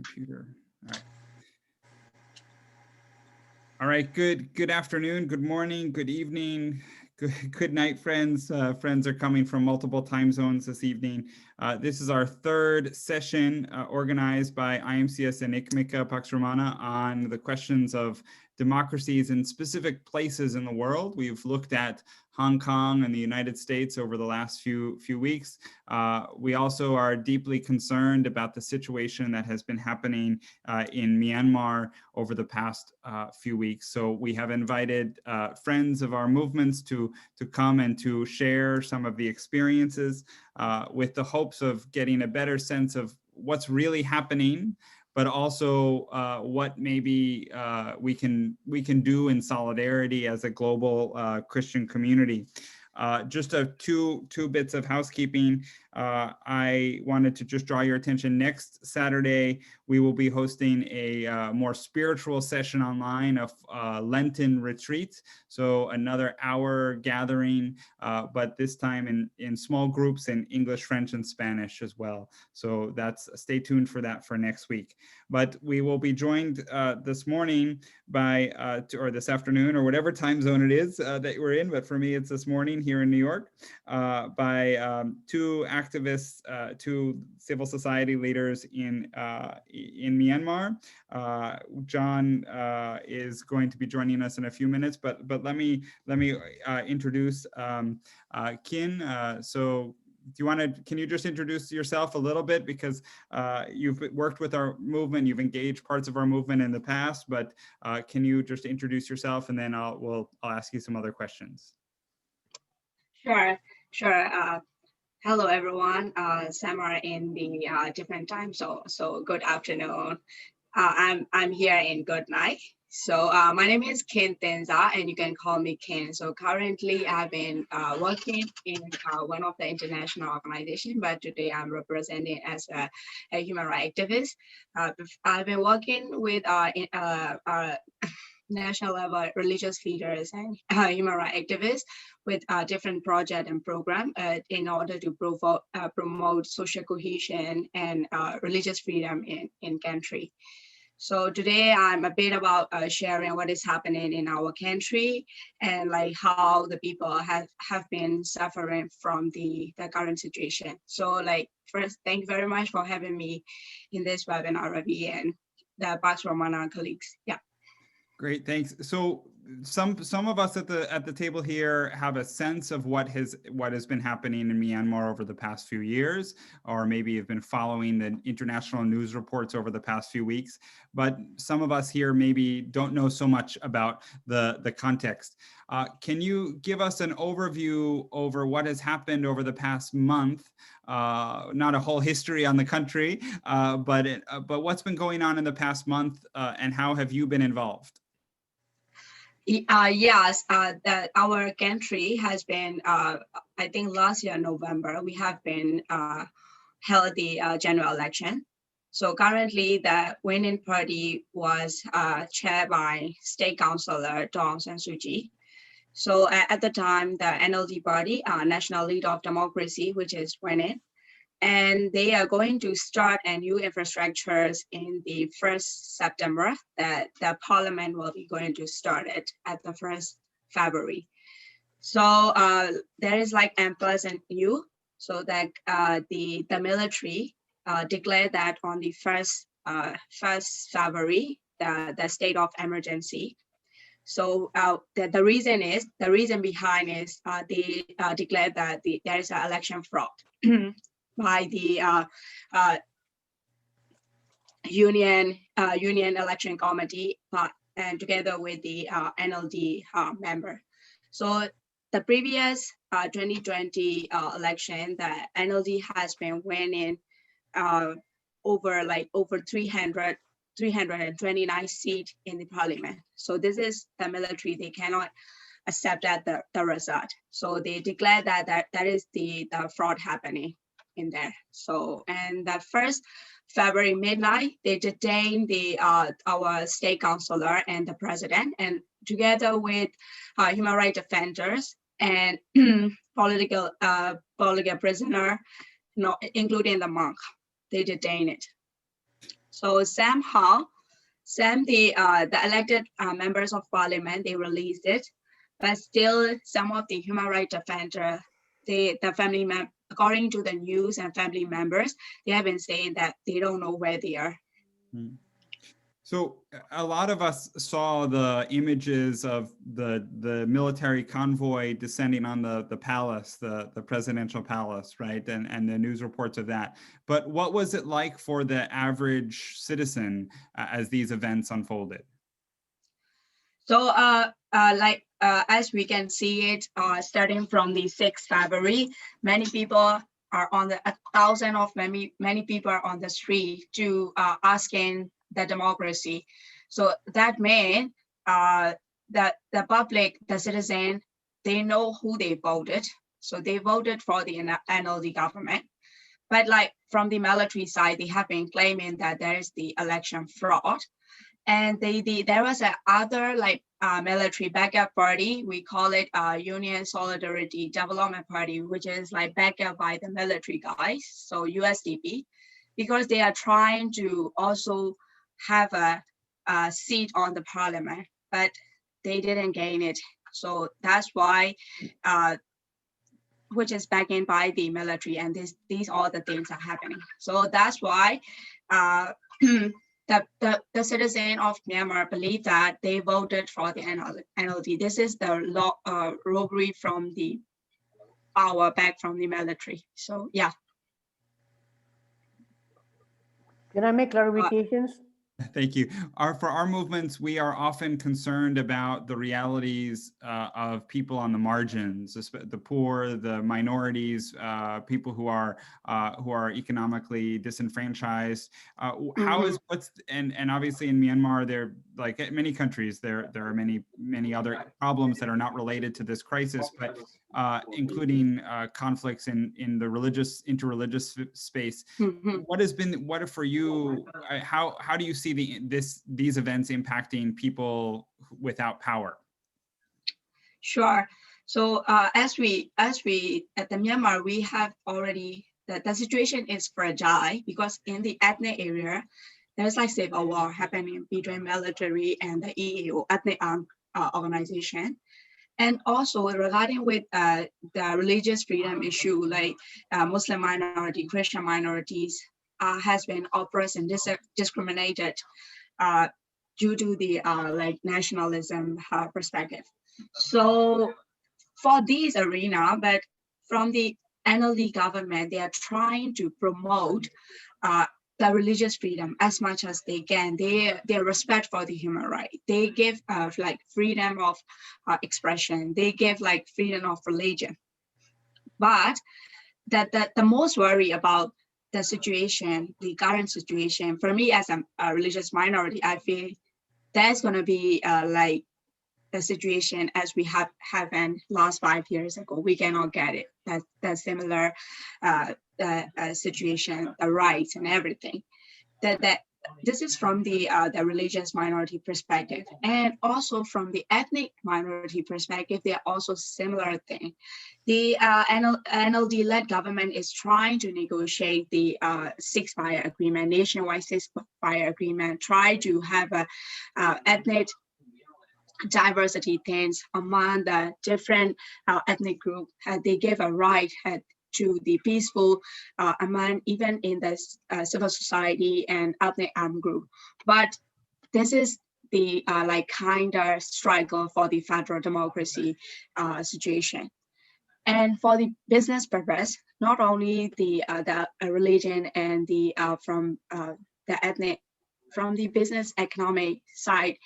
computer. All right. Good afternoon, good morning, good evening, good night, friends. Friends are coming from multiple time zones this evening. This is our third session organized by IMCS and ICMICA Pax Romana on the questions of democracies in specific places in the world. We've looked at Hong Kong and the United States over the last few weeks. We also are deeply concerned about the situation that has been happening in Myanmar over the past few weeks. So we have invited friends of our movements to come and to share some of the experiences with the hopes of getting a better sense of what's really happening, but also what maybe we can do in solidarity as a global Christian community. Just two bits of housekeeping. I wanted to just draw your attention. Next Saturday, we will be hosting a more spiritual session online of Lenten retreat. So another hour gathering, but this time in small groups in English, French, and Spanish as well. So stay tuned for that for next week. But we will be joined this morning by, or this afternoon, or whatever time zone it is that we're in, but for me, it's this morning here in New York, by two activists, two civil society leaders in Myanmar. John is going to be joining us in a few minutes, but let me introduce Kin. So can you just introduce yourself a little bit, because you've worked with our movement, you've engaged parts of our movement in the past, but can you just introduce yourself, and then I'll ask you some other questions. Sure. Hello, everyone. Some are in the different time, so good afternoon. I'm here in good night. So my name is Kin Tenza, and you can call me Kin. So currently I've been working in one of the international organizations, but today I'm representing as a human rights activist. I've been working with national level religious leaders and human rights activists with different projects and programs in order to promote social cohesion and religious freedom in country. So today I'm a bit about sharing what is happening in our country and like how the people have been suffering from the current situation. So like first, thank you very much for having me in this webinar, Ravi, and the Pax Romana colleagues. Yeah. Great, thanks. So some of us at the table here have a sense of what has been happening in Myanmar over the past few years, or maybe have been following the international news reports over the past few weeks. But some of us here maybe don't know so much about the context. Can you give us an overview over what has happened over the past month? Not a whole history on the country, but what's been going on in the past month, and how have you been involved? Yes, that our country has been, I think last year, November, we have been held the general election. So currently the winning party was chaired by State Councillor Daw San Suu Kyi. So at the time, the NLD party, National League of Democracy, which is winning, and they are going to start a new infrastructures in the 1st September, that the parliament will be going to start it at the 1st February. So there is like unpleasant news, so that the military declared that on the 1st February, the state of emergency. So the reason behind is they declared that there is an election fraud by the union election committee, and together with the NLD member. So the previous 2020 election, the NLD has been winning over 329 seats in the parliament. So this is the military, they cannot accept that the result. So they declared that is the fraud happening in there. So, and the 1st February midnight, they detained our state councillor and the president, and together with human rights defenders and political prisoner, including the monk, they detained it. So somehow, the elected members of parliament, they released it, but still some of the human rights defender, the family according to the news and family members, they have been saying that they don't know where they are. So a lot of us saw the images of the military convoy descending on the palace, the presidential palace, right? And the news reports of that. But what was it like for the average citizen as these events unfolded? So as we can see it, starting from the 6th February, many people are on the many people are on the street to asking the democracy. So that means that the public, the citizen, they know who they voted. So they voted for the NLD government. But like from the military side, they have been claiming that there is the election fraud. And there was a other like military backup party. We call it Union Solidarity Development Party, which is like backed up by the military guys, so USDP, because they are trying to also have a seat on the parliament, but they didn't gain it. So that's why, which is backed in by the military, and these all the things are happening. So that's why the citizen of Myanmar believe that they voted for the NLD. This is the robbery from the power back from the military. So yeah. Can I make clarifications? Thank you. For our movements, we are often concerned about the realities of people on the margins, the poor, the minorities, people who are economically disenfranchised. How is and obviously in Myanmar, there, like many countries, there are many other problems that are not related to this crisis, but including conflicts in the interreligious space. What for you? How do you see these events impacting people without power? Sure. So as we at the Myanmar, we have already the situation is fragile because in the ethnic area, there's like civil war happening between military and the EAO, ethnic organization. And also regarding with the religious freedom issue, like Muslim minority, Christian minorities has been oppressed and discriminated due to the like nationalism perspective. So for this arena, but from the NLD government, they are trying to promote the religious freedom as much as they can. Their respect for the human right. They give like freedom of expression. They give like freedom of religion. But the most worry about the situation, the current situation, for me as a religious minority, I feel there's going to be like the situation as we have happened last 5 years ago. We cannot get it. That similar situation, the rights and everything. That this is from the religious minority perspective, and also from the ethnic minority perspective, they are also similar thing. The NLD-led government is trying to negotiate the ceasefire agreement, nationwide ceasefire agreement, try to have a ethnic diversity things among the different ethnic group. They give a right to the peaceful among even in the civil society and ethnic armed group. But this is the like kind of struggle for the federal democracy situation. And for the business purpose, not only the religion and the from the ethnic, from the business economic side,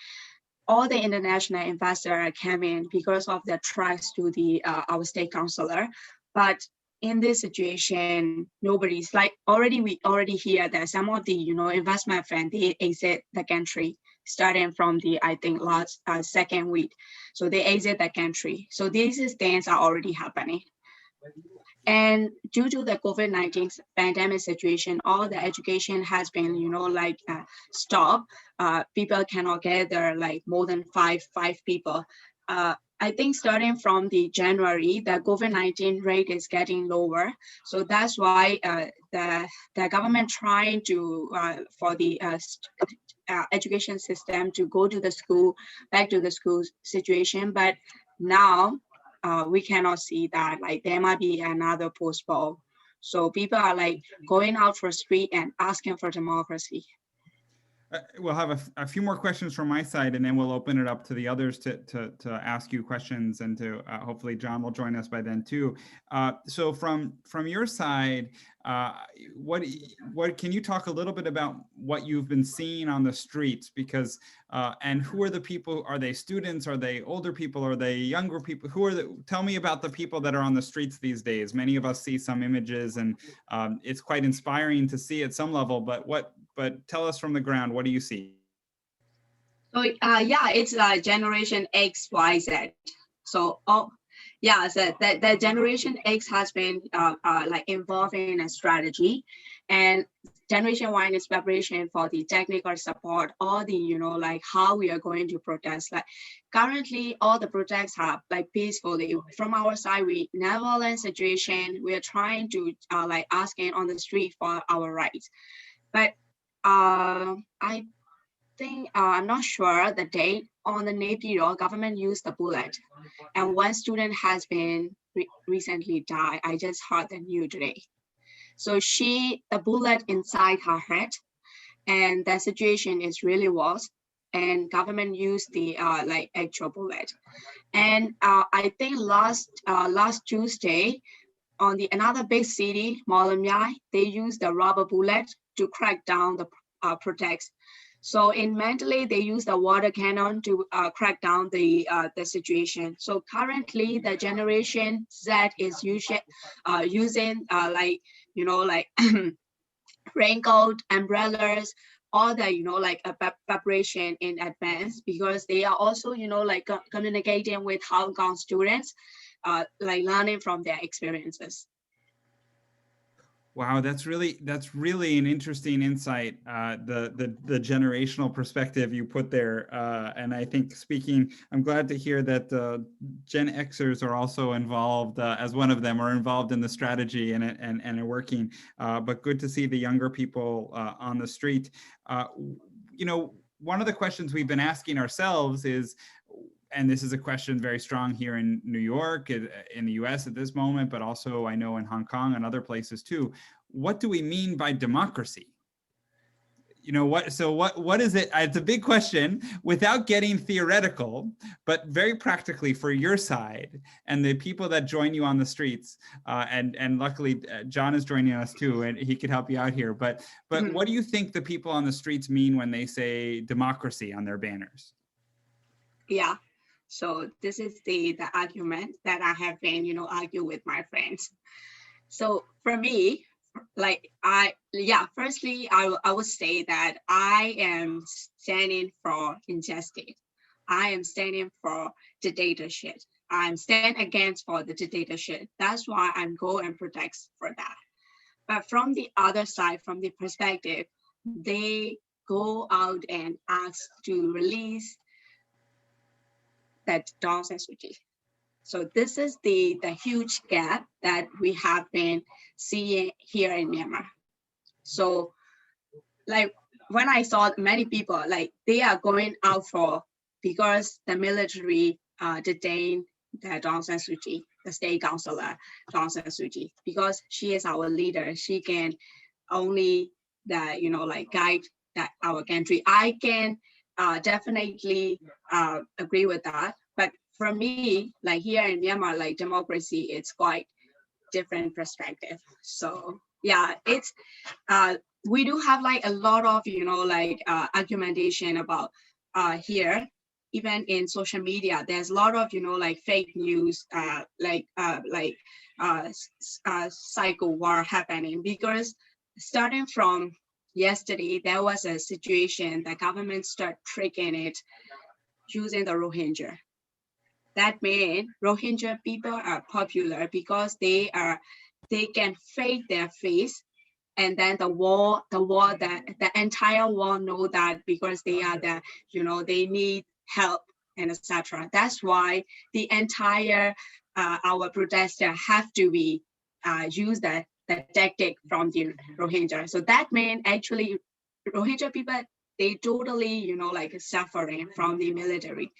all the international investors came in because of the trust to the our state councillor. But in this situation, nobody's like we already hear that some of the investment fund they exit the country starting from the I think last second week. So they exit the country. So these things are already happening. And due to the COVID-19 pandemic situation, all the education has been, like stopped. People cannot gather like more than five people. I think starting from the January, the COVID-19 rate is getting lower. So that's why the government trying to, for the education system to go to the school, back to the school situation. But now we cannot see that, like there might be another postpone. So people are like going out for street and asking for democracy. We'll have a few more questions from my side, and then we'll open it up to the others to ask you questions, and to hopefully John will join us by then too. So from your side, what can you talk a little bit about what you've been seeing on the streets? Because and who are the people? Are they students? Are they older people? Are they younger people? Tell me about the people that are on the streets these days. Many of us see some images, and it's quite inspiring to see at some level. But tell us from the ground, what do you see? So yeah, it's Generation X, Y, Z. So yeah, so the Generation X has been like involved in a strategy, and Generation Y is preparation for the technical support, or the, you know, like how we are going to protest. Like currently, all the protests are like peacefully. From our side, we never situation. We are trying to like asking on the street for our rights, but I think I'm not sure the date. On the Napier, government used the bullet, and one student has been recently died. I just heard the news today. So the bullet inside her head, and the situation is really worse. And government used the like actual bullet. And I think last Tuesday, on the another big city, Myanmar, they used the rubber bullet to crack down the protests. So in mentally, they use the water cannon to crack down the situation. So currently, the Generation Z is using like, you know, like raincoat, umbrellas, all the, you know, like a preparation in advance, because they are also, you know, like communicating with Hong Kong students, like learning from their experiences. Wow, that's really an interesting insight. The generational perspective you put there, and I think I'm glad to hear that Gen Xers are also involved, as one of them are involved in the strategy and are working. But good to see the younger people on the street. You know, one of the questions we've been asking ourselves is, and this is a question very strong here in New York, in the US at this moment, but also I know in Hong Kong and other places too. What do we mean by democracy? You know, what is it? It's a big question without getting theoretical, but very practically for your side and the people that join you on the streets. And luckily John is joining us too, and he could help you out here. But what do you think the people on the streets mean when they say democracy on their banners? Yeah. So this is the argument that I have been, you know, argue with my friends. So for me, like firstly, I would say that I am standing for injustice. I am standing for dictatorship. I'm standing against for the dictatorship. That's why I'm go and protect for that. But from the other side, from the perspective, they go out and ask to release that Aung San Suu Kyi. So this is the huge gap that we have been seeing here in Myanmar. So like when I saw many people, like they are going out for, because the military detained the Aung San Suu Kyi, the state councillor Aung San Suu Kyi, because she is our leader. She can only you know, like guide our country. I can definitely agree with that. But for me, like here in Myanmar, like democracy, it's quite different perspective. So yeah, it's we do have like a lot of, you know, like argumentation about here. Even in social media, there's a lot of, you know, like fake news, cycle war happening, because starting from yesterday, there was a situation the government started tricking it using the Rohingya. That means Rohingya people are popular because they can fake their face, and then the entire world know that, because they are you know, they need help and etc. That's why the entire our protester have to be use that tactic from the Rohingya. So that means actually Rohingya people, they totally, like suffering from the military,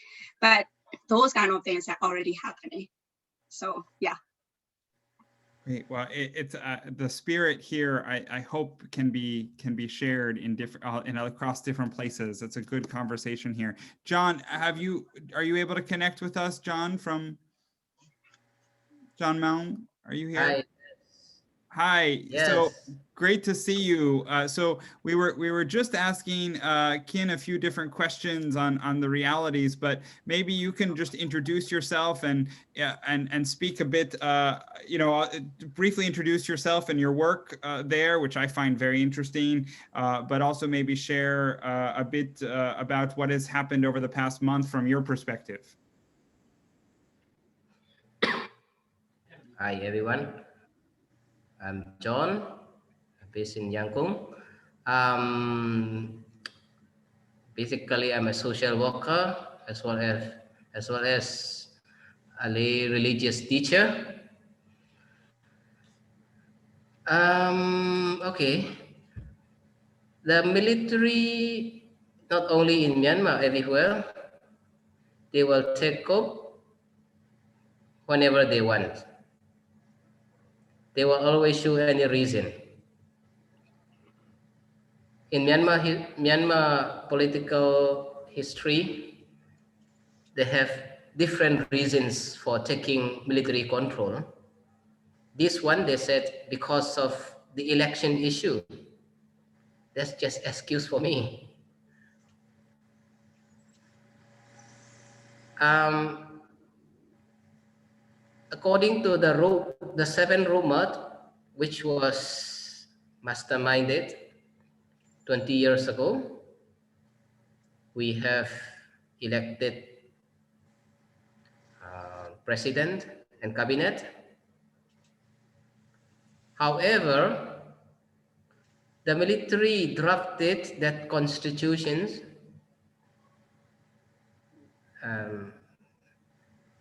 but those kind of things are already happening. So yeah. Great. Well, it's the spirit here. I hope can be shared in different across different places. It's a good conversation here. John, are you able to connect with us, John from John Mound? Are you here? Hi. Hi. Yes. So great to see you. So we were just asking Kin a few different questions on the realities, but maybe you can just introduce yourself and speak a bit. Briefly introduce yourself and your work there, which I find very interesting. But also maybe share a bit about what has happened over the past month from your perspective. Hi everyone. I'm John, based in Yangkung. Basically, I'm a social worker as well as a lay religious teacher. Okay. The military, not only in Myanmar, everywhere, they will take up whenever they want. They will always show any reason. In Myanmar political history, they have different reasons for taking military control. This one, they said, because of the election issue. That's just excuse for me. According to the 7 rumors, which was masterminded 20 years ago, we have elected president and cabinet. However, the military drafted that constitutions.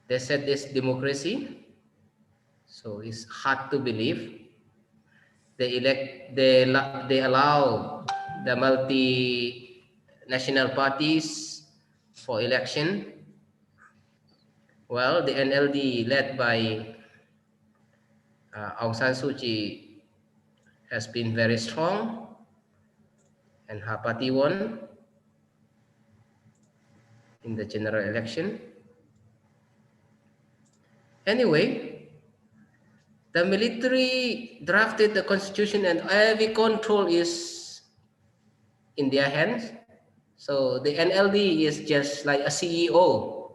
They said this democracy, so it's hard to believe. They allow the multinational parties for election. Well, the NLD led by Aung San Suu Kyi has been very strong, and her party won in the general election. Anyway, the military drafted the constitution and every control is in their hands. So the NLD is just like a CEO.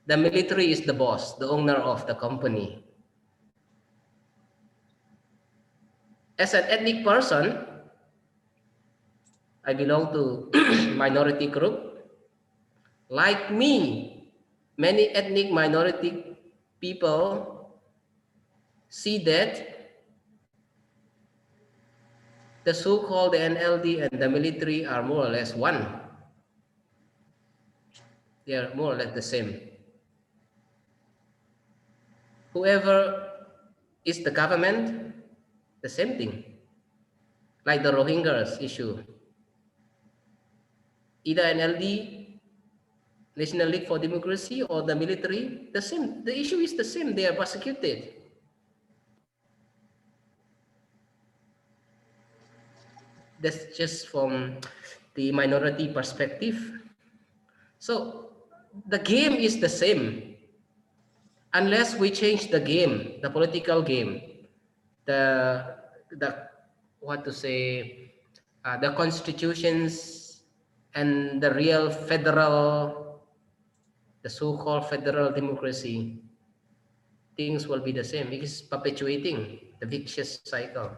The military is the boss, the owner of the company. As an ethnic person, I belong to minority group. Like me, many ethnic minority people see that the so-called NLD and the military are more or less one. They are more or less the same. Whoever is the government, the same thing. Like the Rohingyas issue. Either NLD, National League for Democracy, or the military, the same. The issue is the same. They are persecuted. That's just from the minority perspective. So the game is the same. Unless we change the game, the political game, the what to say, the constitutions and the real federal, the so-called federal democracy, things will be the same. It is perpetuating the vicious cycle.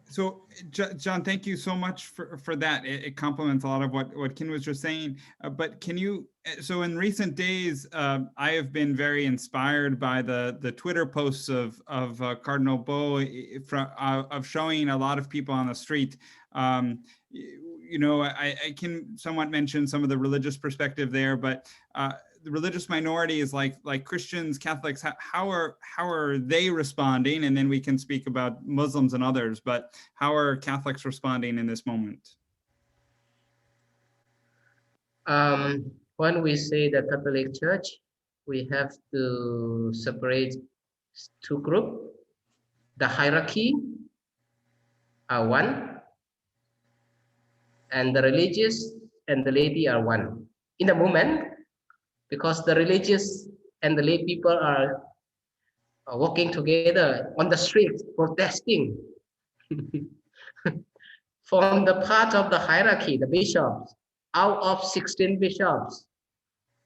So, John, thank you so much for that. It complements a lot of what Kin was just saying. But can you? So, in recent days, I have been very inspired by the Twitter posts of Cardinal Bo of showing a lot of people on the street You know, I can somewhat mention some of the religious perspective there, but the religious minority is like Christians, Catholics. How are they responding? And then we can speak about Muslims and others. But how are Catholics responding in this moment? When we say the Catholic Church, we have to separate two groups. The hierarchy are one, and the religious and the laity are one. In the moment, because the religious and the lay people are walking together on the street protesting. From the part of the hierarchy, the bishops, out of 16 bishops,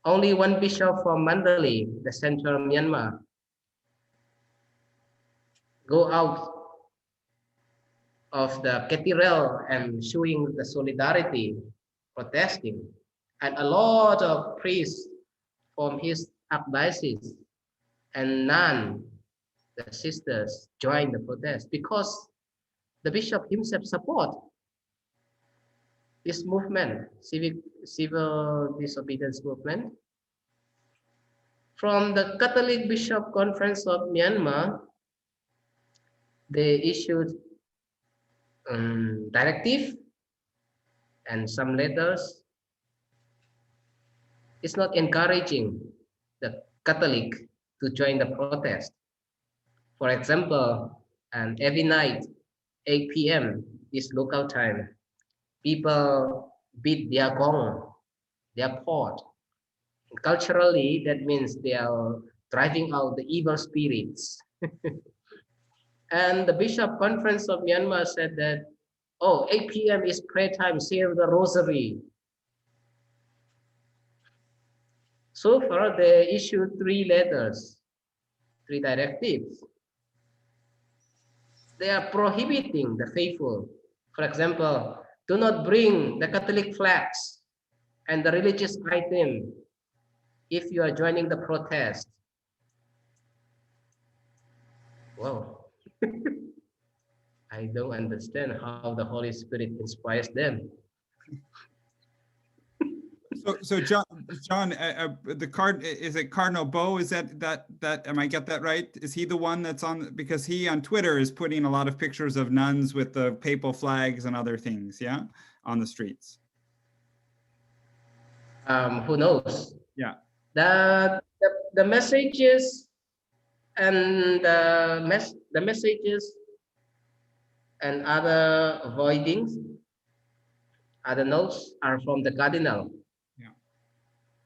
only one bishop from Mandalay, the central Myanmar, go out of the cathedral and showing the solidarity, protesting. And a lot of priests from his archdiocese and nuns, the sisters, join the protest because the bishop himself support this movement, civil disobedience movement. From the Catholic Bishop Conference of Myanmar, they issued directive and some letters. It's not encouraging the Catholic to join the protest. For example, and every night, 8 p.m. is local time, people beat their gong, their pot. And culturally, that means they are driving out the evil spirits. And the Bishop Conference of Myanmar said that, oh, 8 p.m. is prayer time, say the rosary. So far, they issued 3 letters, 3 directives. They are prohibiting the faithful. For example, do not bring the Catholic flags and the religious item if you are joining the protest. Wow. I don't understand how the Holy Spirit inspires them. So John, the card, is it Cardinal Bo? Is that am I get that right? Is he the one that's on, because he on Twitter is putting a lot of pictures of nuns with the papal flags and other things, yeah, on the streets. Who knows? Yeah. The messages and the messages and other voidings, other notes are from the cardinal.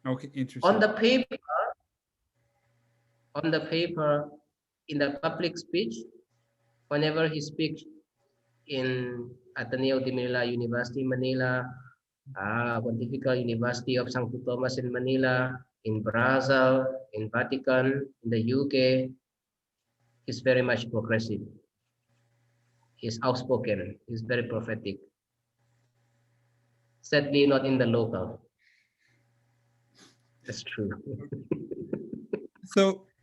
Okay, interesting. On the paper, in the public speech, whenever he speaks in Ateneo de Manila University, Manila, Pontifical University of St. Thomas in Manila, in Brazil, in Vatican, in the UK, he's very much progressive. He's outspoken. He's very prophetic. Sadly, not in the local. That's true.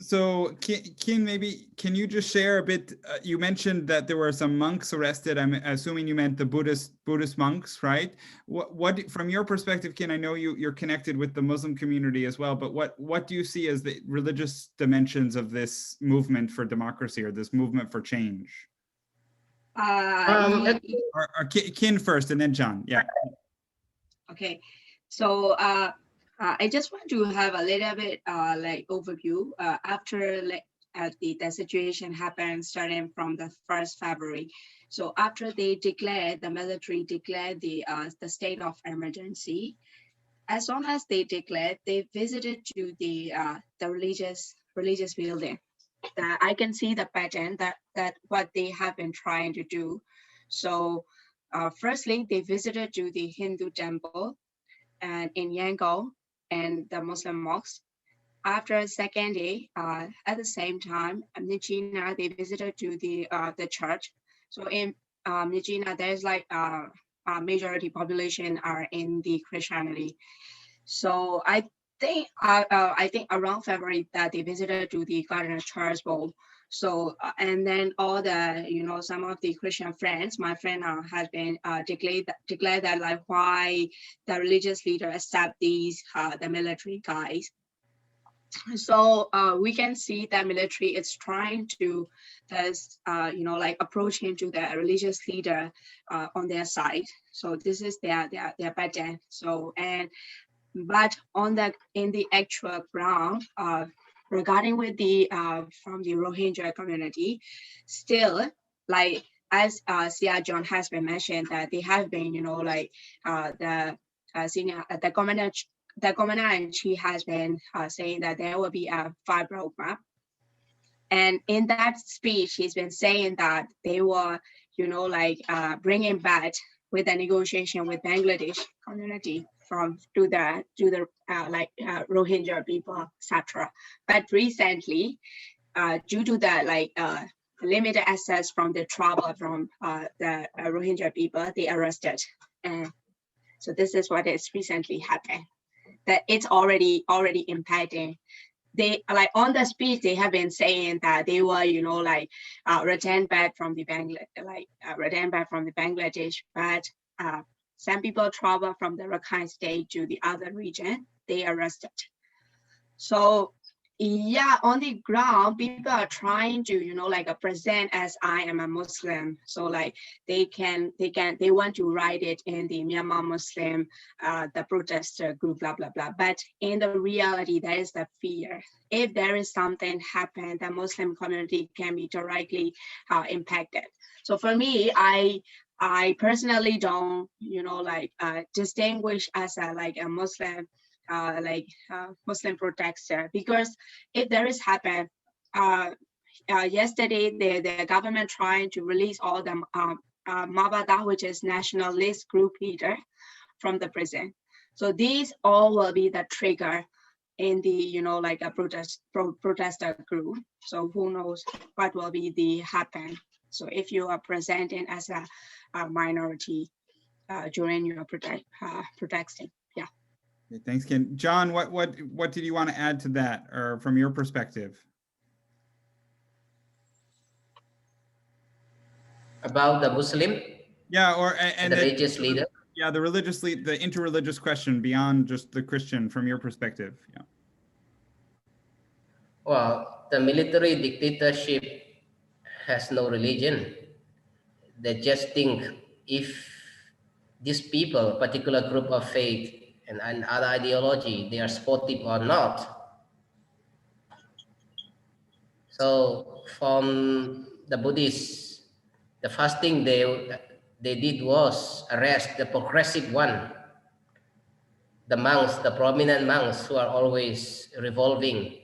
So can you just share a bit? You mentioned that there were some monks arrested. I'm assuming you meant the Buddhist monks, right? What from your perspective, Kin? I know you're connected with the Muslim community as well, but what do you see as the religious dimensions of this movement for democracy or this movement for change? Or Kin first, and then John. Yeah. Okay, so I just want to have a little bit like overview after the situation happened starting from the 1st February. So after they declared, the military declared the state of emergency, as long as they declared, they visited to the religious building. I can see the pattern that what they have been trying to do. So firstly, they visited to the Hindu temple and in Yangon and the Muslim mosques. After a second day, at the same time, Nijina, they visited to the church. So in Nijina, there's like a majority population are in the Christianity. So I think around February that they visited to the Cardinal Charles Bowl. So and then all the some of the Christian friends, my friend has been declared that like why the religious leader accept these the military guys. So we can see that military is trying to like approach into the religious leader on their side. So this is their pattern. So but in the actual ground, regarding with the from the Rohingya community, still like as Sia John has been mentioned that they have been like the senior the commander in chief has been saying that there will be a 5 roadmap. And in that speech, he's been saying that they were, bringing back with the negotiation with Bangladesh community to the Rohingya people, etc. But recently, due to the limited access from the travel from the Rohingya people, they arrested. And so this is what has recently happened. That it's already impacting. They on the speech they have been saying that they were returned back from the Bangladesh, but some people travel from the Rakhine state to the other region, they arrested. So yeah, on the ground people are trying to present as I am a Muslim, so like they want to write it in the Myanmar Muslim the protester group, blah blah blah, but in the reality there is the fear. If there is something happen, the Muslim community can be directly impacted. So for me, I personally don't distinguish as a Muslim Muslim protester, because if there is happen, yesterday the government trying to release all the Mabada, which is nationalist group leader, from the prison. So these all will be the trigger in the a protester group. So who knows what will be the happen. So if you are presenting as a minority during your protesting. Yeah. Okay, thanks, Ken. John, what did you want to add to that, or from your perspective? About the Muslim? Yeah, and the religious leader? Yeah, the interreligious question beyond just the Christian, from your perspective. Yeah. Well, the military dictatorship has no religion. They just think if these people, particular group of faith and other ideology, they are sportive or not. So from the Buddhists, the first thing they did was arrest the progressive one, the monks, the prominent monks who are always revolving,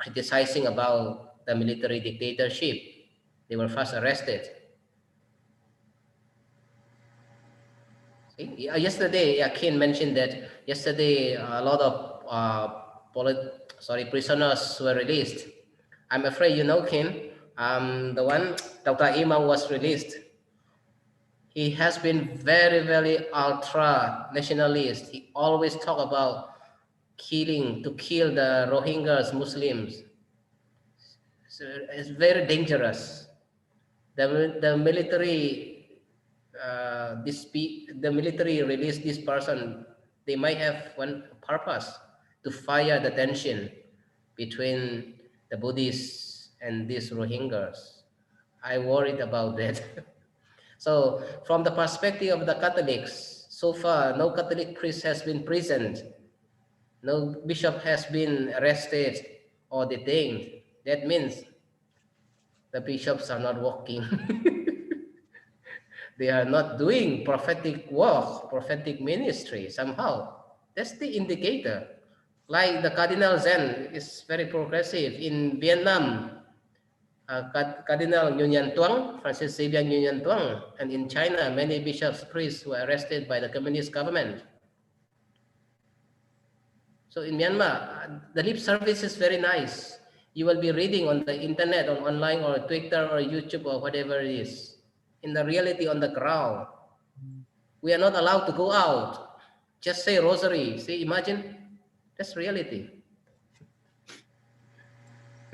criticizing about the military dictatorship. They were first arrested. Yesterday, Akin mentioned that yesterday a lot of prisoners were released. I'm afraid you know Kin, the one Dr. Imam was released. He has been very, very ultra nationalist. He always talk about to kill the Rohingyas Muslims. So it's very dangerous. The military the military released this person. They might have one purpose, to fire the tension between the Buddhists and these Rohingyas. I worried about that. So from the perspective of the Catholics, so far no Catholic priest has been prisoned, no bishop has been arrested or detained. That means the bishops are not working. They are not doing prophetic work, prophetic ministry somehow. That's the indicator. Like the Cardinal Zen is very progressive. In Vietnam, Cardinal Nguyen Tuong, Francis Xavier Nguyen Tuong, and in China, many bishops, priests were arrested by the communist government. So in Myanmar, the lip service is very nice. You will be reading on the internet, on online, or Twitter, or YouTube, or whatever it is. In the reality on the ground, we are not allowed to go out. Just say rosary. See, imagine, that's reality.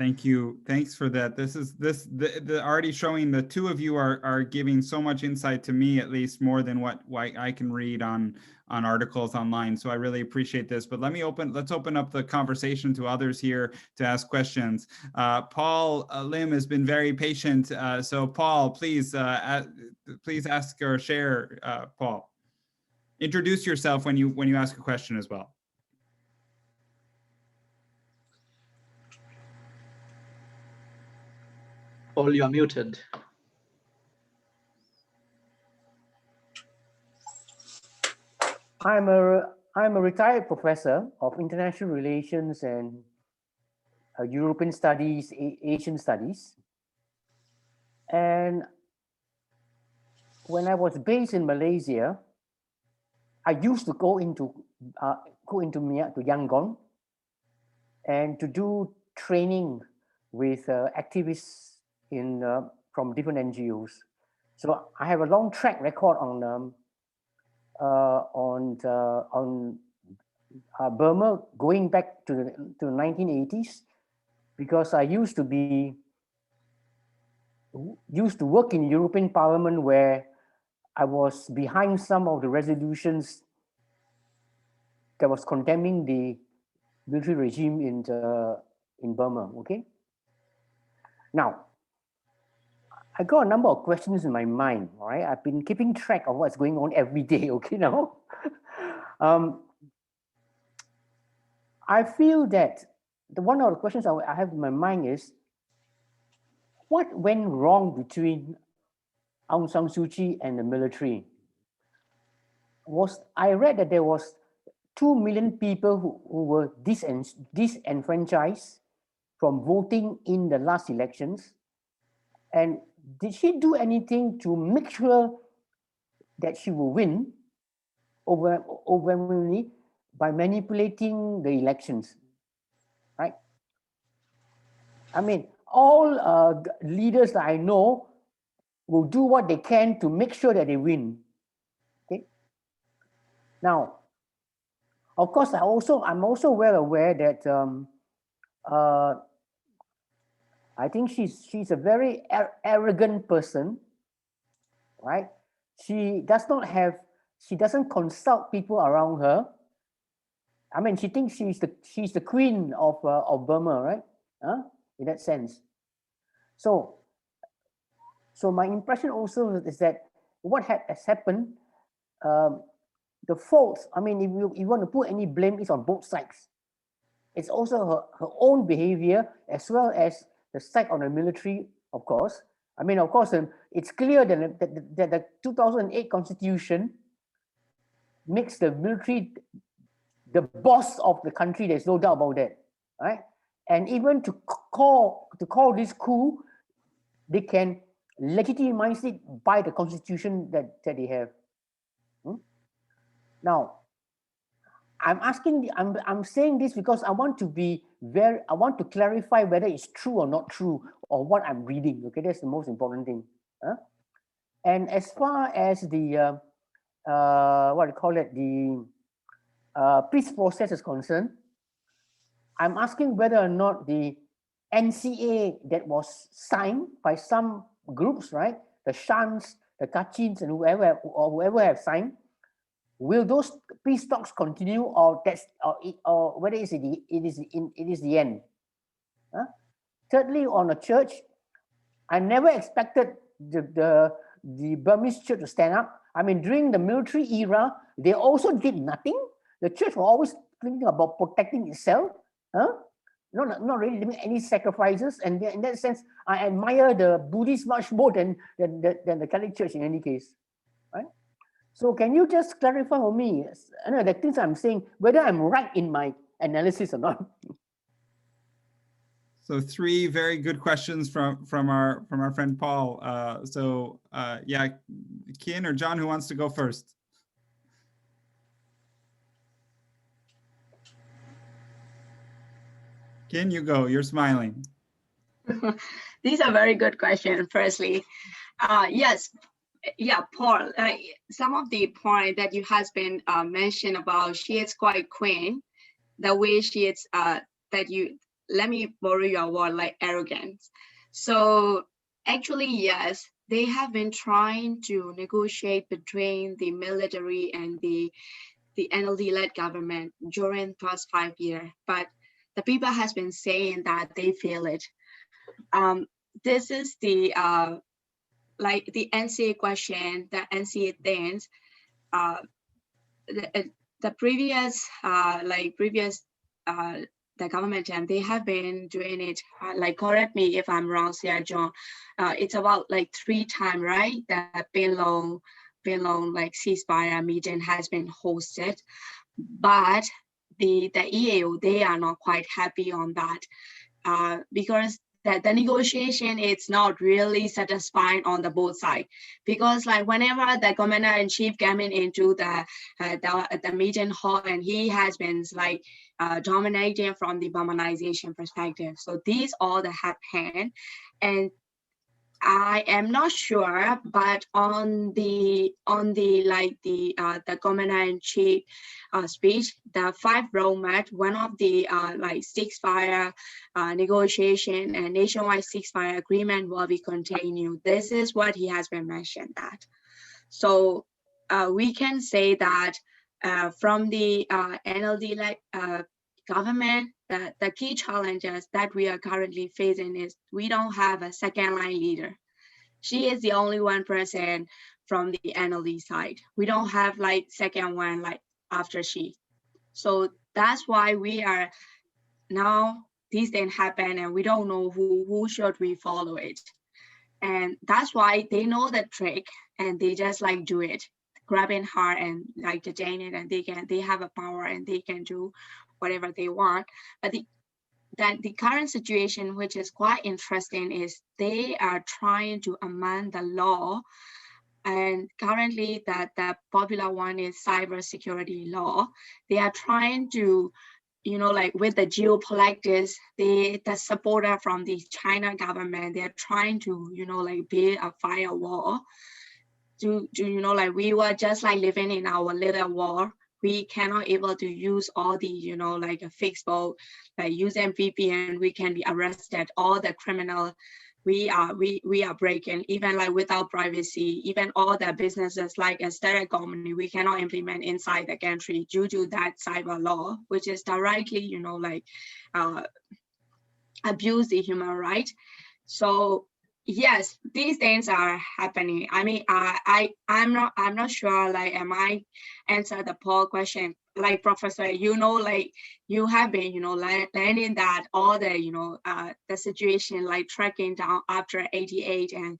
Thank you. Thanks for that. The already showing the two of you are giving so much insight to me, at least more than what I can read on articles online. So I really appreciate this. But let's open up the conversation to others here to ask questions. Paul Lim has been very patient. So Paul, please ask or share. Paul, introduce yourself when you ask a question as well. Paul, you are muted. I'm a retired professor of international relations and European studies, Asian studies. And when I was based in Malaysia, I used to go into Yangon and to do training with activists from different NGOs. So I have a long track record on Burma, going back to the 1980s, because I used to work in European Parliament, where I was behind some of the resolutions that was condemning the military regime in Burma. Okay. Now, I got a number of questions in my mind. All right, I've been keeping track of what's going on every day. Okay, now. I feel that one of the questions I have in my mind is, what went wrong between Aung San Suu Kyi and the military? I read that there was 2 million people who were disenfranchised from voting in the last elections. And did she do anything to make sure that she will win overwhelmingly by manipulating the elections, right? I mean, all leaders that I know will do what they can to make sure that they win. Okay. Now, of course, I'm also well aware that I think she's a very arrogant person, right? She doesn't consult people around her. I mean, she thinks she's the queen of Burma, right? In that sense. So my impression also is that what has happened, the faults, I mean, if you want to put any blame, is on both sides. It's also her own behavior, as well as the side on the military, of course. I mean, of course, it's clear that the 2008 constitution makes the military the boss of the country. There's no doubt about that, right? And even to call this coup, they can legitimize it by the constitution that they have. Now, I'm saying this because I want to clarify whether it's true or not true, or what I'm reading. Okay, that's the most important thing. And as far as the the peace process is concerned, I'm asking whether or not the NCA that was signed by some groups, right, the Shans, the Kachins, and whoever have signed, will those peace talks continue, or whether it is the end? Thirdly, on the church, I never expected the Burmese church to stand up. I mean, during the military era, they also did nothing. The church was always thinking about protecting itself, not really doing any sacrifices. And in that sense, I admire the Buddhists much more than the Catholic Church in any case, right? So can you just clarify for me, the things I'm saying, whether I'm right in my analysis or not? So 3 very good questions from our friend Paul. Yeah, Kian or John, who wants to go first? Kian, you go. You're smiling. These are very good questions. Firstly, yes, yeah, Paul. Some of the point that you has been mentioned about, she is quite queen. The way she is that you let me borrow your word, like arrogance. So actually, yes, they have been trying to negotiate between the military and the NLD-led government during past 5 years, but the people has been saying that they feel it. This is the like the NCA question, the NCA things. The previous the government, and they have been doing it, like, correct me if I'm wrong, Sia John, it's about like 3 times, right? That Penlong like ceasefire meeting has been hosted, but the EAO, they are not quite happy on that, because that the negotiation is not really satisfying on the both sides, because like whenever the commander-in-chief came into the meeting hall, and he has been like dominating from the Burmanization perspective. So these all that happened, and I am not sure, but on the commander-in-chief speech, the 5 roadmap, one of the like ceasefire negotiation and nationwide ceasefire agreement will be continued. This is what he has been mentioned that. So we can say that from the NLD government, the key challenges that we are currently facing is we don't have a second line leader. She is the only one person from the NLD side. We don't have like second one like after she. So that's why we are now, these things happen and we don't know who should we follow it. And that's why they know the trick and they just like do it, grabbing her and like detain it, and they have a power and they can do whatever they want. But the current situation, which is quite interesting, is they are trying to amend the law. And currently the popular one is cybersecurity law. They are trying to, you know, like with the geopolitics, the supporter from the China government, they're trying to, you know, like build a firewall to you know, like we were just like living in our little war. We cannot able to use all the, you know, like a Facebook, like using VPN, we can be arrested. All the criminal, we are breaking, even like without privacy, even all the businesses like a state company, we cannot implement inside the country due to that cyber law, which is directly, you know, like abuse the human right. So yes, these things are happening. I mean, I'm not sure, like, am I answer the poll question? Like, Professor, you know, like you have been, you know, learning that all the, you know, the situation like tracking down after 88 and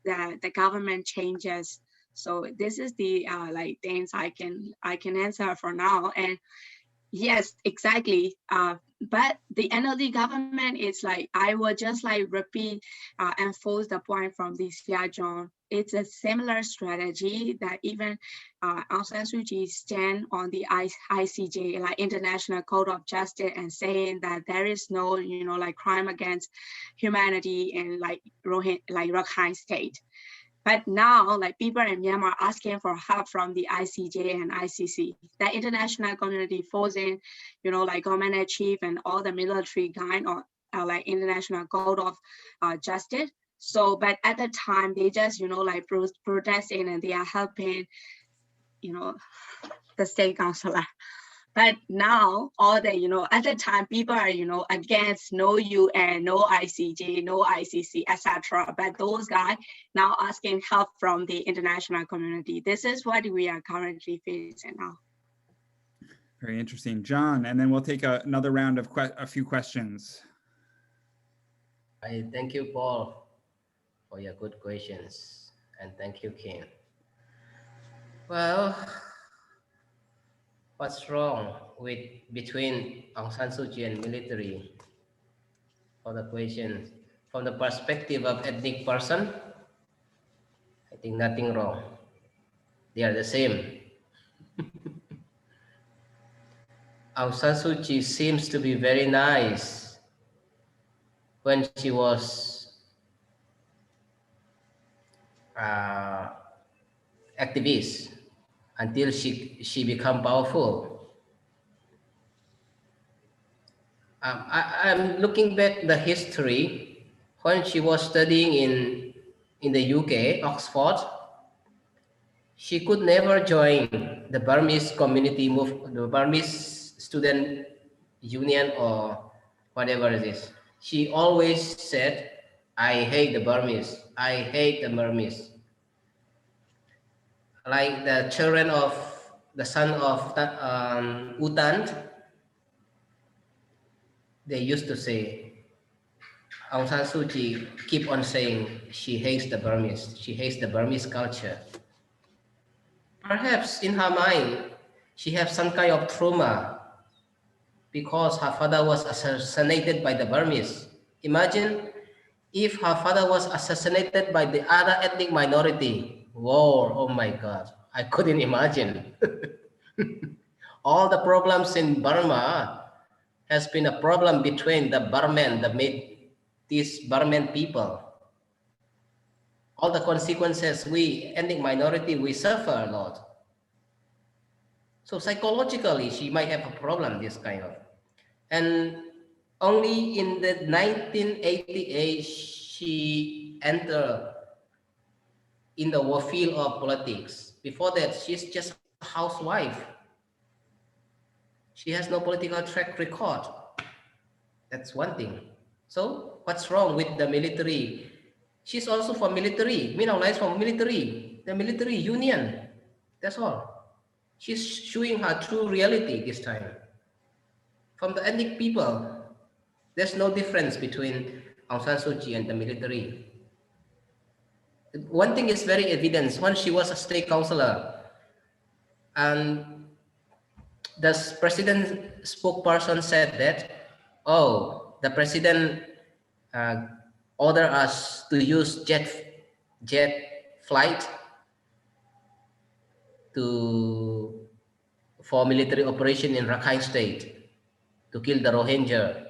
the government changes. So this is the like things I can answer for now. And yes, exactly. But the NLD government is like, I will just like repeat, enforce the point from the Sia John. It's a similar strategy that even Aung San Suu Kyi stand on the ICJ, like International Court of Justice, and saying that there is no, you know, like crime against humanity in like Rakhine State. But now, like people in Myanmar asking for help from the ICJ and ICC, the international community forcing, you know, like commander-in-chief and all the military kind of like International Court of Justice. So, but at the time, they just, you know, like protesting and they are helping, you know, the state councilor. But now, all the, you know, at the time, people are, you know, against no UN, no ICJ, no ICC, etc. But those guys now asking help from the international community. This is what we are currently facing now. Very interesting, John. And then we'll take another round of a few questions. I thank you, Paul, for your good questions, and thank you, King. Well, what's wrong between Aung San Suu Kyi and military? For the question, from the perspective of ethnic person, I think nothing wrong. They are the same. Aung San Suu Kyi seems to be very nice when she was activist until she become powerful. I'm looking back the history when she was studying in the UK, Oxford. She could never join the Burmese community the Burmese student union or whatever it is. She always said, "I hate the Burmese. I hate the Burmese." Like the children of the son of Utan, they used to say, Aung San Suu Kyi keep on saying she hates the Burmese. She hates the Burmese culture. Perhaps in her mind, she has some kind of trauma because her father was assassinated by the Burmese. Imagine if her father was assassinated by the other ethnic minority. Whoa, oh my God, I couldn't imagine. All the problems in Burma has been a problem between the Burman, these Burman people. All the consequences, we, ethnic minority, we suffer a lot. So psychologically, she might have a problem, this kind of. And only in the 1988, she entered in the field of politics. Before that, she's just a housewife. She has no political track record. That's one thing. So what's wrong with the military? She's also from military. Min Aung Hlaing is from military, the military union. That's all. She's showing her true reality this time. From the ethnic people, there's no difference between Aung San Suu Kyi and the military. One thing is very evident. When she was a state councillor, and the president spokesperson said that, oh, the president ordered us to use jet flight for military operation in Rakhine State to kill the Rohingya.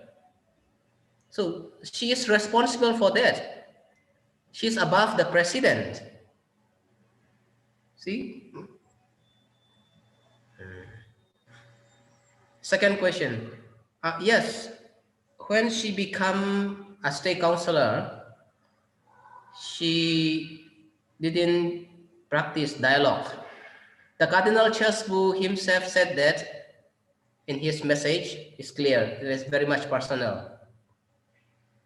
So she is responsible for that. She's above the president. See? Second question. Yes, when she became a state councillor, she didn't practice dialogue. The Cardinal Chasbu himself said that in his message. It's clear. It is very much personal.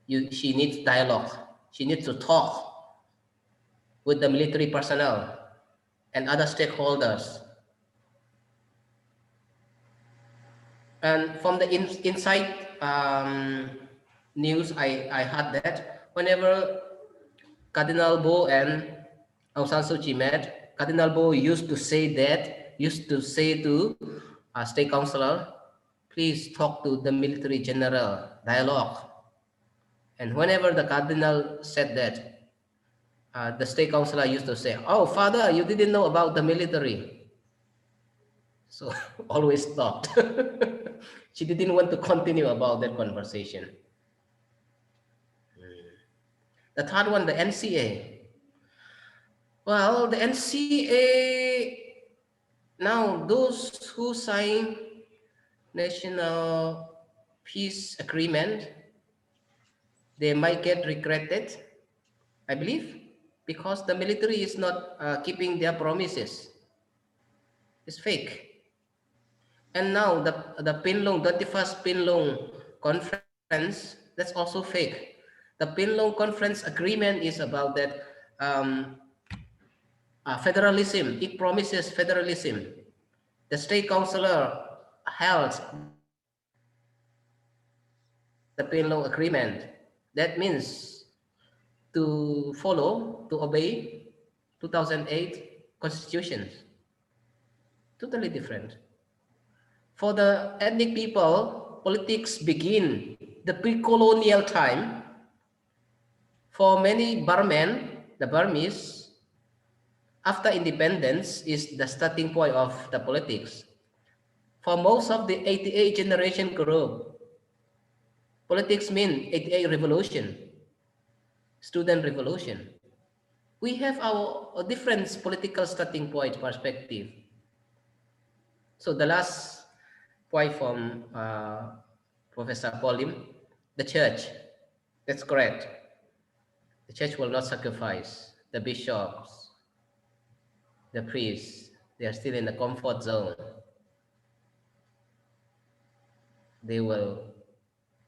She needs dialogue. She needs to talk with the military personnel and other stakeholders. And from the inside news, I heard that whenever Cardinal Bo and Aung San Suu Kyi met, Cardinal Bo used to say to a state councillor, please talk to the military general, dialogue. And whenever the cardinal said that, the state councillor used to say, oh, father, you didn't know about the military. So always stopped. She didn't want to continue about that conversation. The third one, the NCA. Well, the NCA, now those who sign National Peace Agreement, they might get regretted, I believe, because the military is not keeping their promises. It's fake. And now the Pinlong, 21st Pinlong Conference, that's also fake. The Pinlong Conference Agreement is about that federalism. It promises federalism. The state councillor held the Pinlong Agreement. That means to obey 2008 constitutions. Totally different. For the ethnic people, politics begin the pre-colonial time. For many Burman, the Burmese, after independence is the starting point of the politics. For most of the 88 generation group, politics mean 88 revolution, student revolution. We have our different political starting point perspective. So the last point from Professor Paulim, the church, that's correct. The church will not sacrifice. The bishops, the priests, they are still in the comfort zone. They will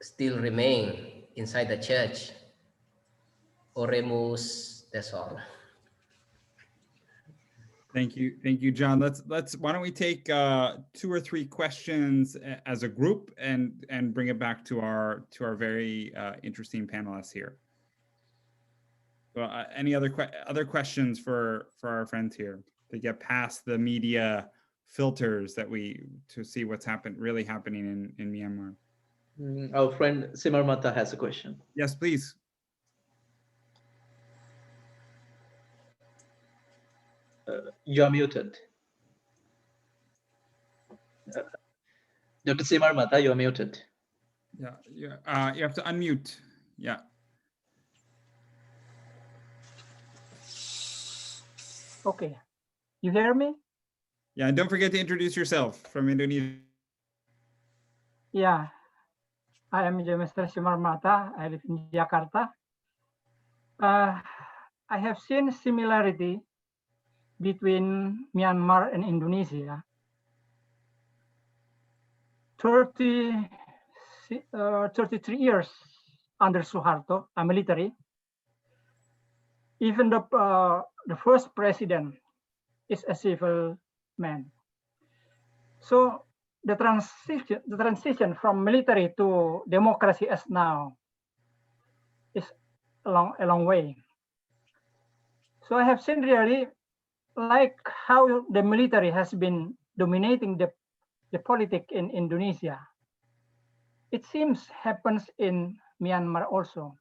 still remain inside the church. Oremus, that's all. Thank you, John. Let's. Why don't we take 2 or 3 questions as a group and bring it back to our very interesting panelists here. So, any other questions for our friends here to get past the media filters to see what's really happening in Myanmar? Our friend Simar Mata has a question. Yes, please. You are muted. Dr. Simar Mata, you are muted. Yeah, you have to unmute. Yeah. Okay, you hear me? Yeah, and don't forget to introduce yourself from Indonesia. Yeah, I am Mr. Simar Mata. I live in Jakarta. I have seen similarity between Myanmar and Indonesia. 33 years under Suharto, a military. Even the first president is a civil man. So the transition from military to democracy as now is a long way. So I have seen really like how the military has been dominating the politics in Indonesia. It seems happens in Myanmar also.